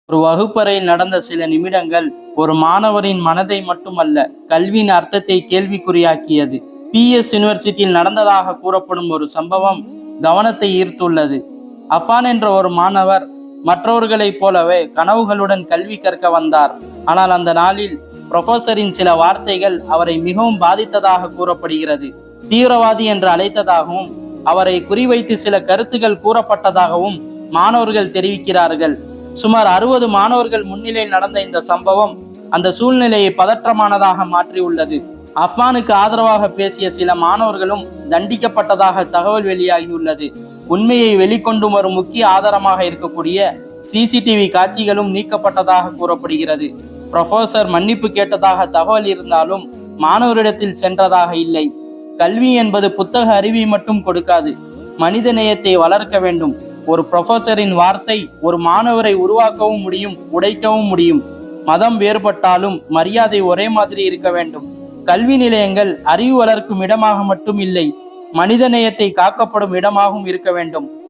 ஒரு வகுப்பறையில் நடந்த சில நிமிடங்கள் ஒரு மாணவரின் மனதை மட்டுமல்ல, கல்வியின் அர்த்தத்தை கேள்விக்குறியாக்கியது. PS யூனிவர்சிட்டியில் நடந்ததாக கூறப்படும் ஒரு சம்பவம் கவனத்தை ஈர்த்துள்ளது. அஃபான் என்ற ஒரு மாணவர் மற்றவர்களைப் போலவே கனவுகளுடன் கல்வி கற்க வந்தார். ஆனால் அந்த நாளில் புரொஃபசரின் சில வார்த்தைகள் அவரை மிகவும் பாதித்ததாக கூறப்படுகிறது. தீவிரவாதி என்று அழைத்ததாகவும் அவரை குறிவைத்து சில கருத்துக்கள் கூறப்பட்டதாகவும் மாணவர்கள் தெரிவிக்கிறார்கள். சுமார் 60 மாணவர்கள் முன்னிலையில் நடந்த இந்த சம்பவம் அந்த சூழ்நிலையை பதற்றமானதாக மாற்றியுள்ளது. அஃபானுக்கு ஆதரவாக பேசிய சில மாணவர்களும் தண்டிக்கப்பட்டதாக தகவல் வெளியாகியுள்ளது. உண்மையை வெளிக்கொண்டு வரும் முக்கிய ஆதாரமாக இருக்கக்கூடிய CCTV காட்சிகளும் நீக்கப்பட்டதாக கூறப்படுகிறது. புரொஃபசர் மன்னிப்பு கேட்டதாக தகவல் இருந்தாலும் மாணவரிடத்தில் சென்றதாக இல்லை. கல்வி என்பது புத்தக அறிவை மட்டும் கொடுக்காது, மனித நேயத்தை வளர்க்க வேண்டும். ஒரு புரொஃபசரின் வார்த்தை ஒரு மாணவரை உருவாக்கவும் முடியும், உடைக்கவும் முடியும். மதம் வேறுபட்டாலும் மரியாதை ஒரே மாதிரி இருக்க வேண்டும். கல்வி நிலையங்கள் அறிவு வளர்க்கும் இடமாக மட்டும் இல்லை, மனித நேயத்தை காக்கப்படும் இடமாகவும் இருக்க வேண்டும்.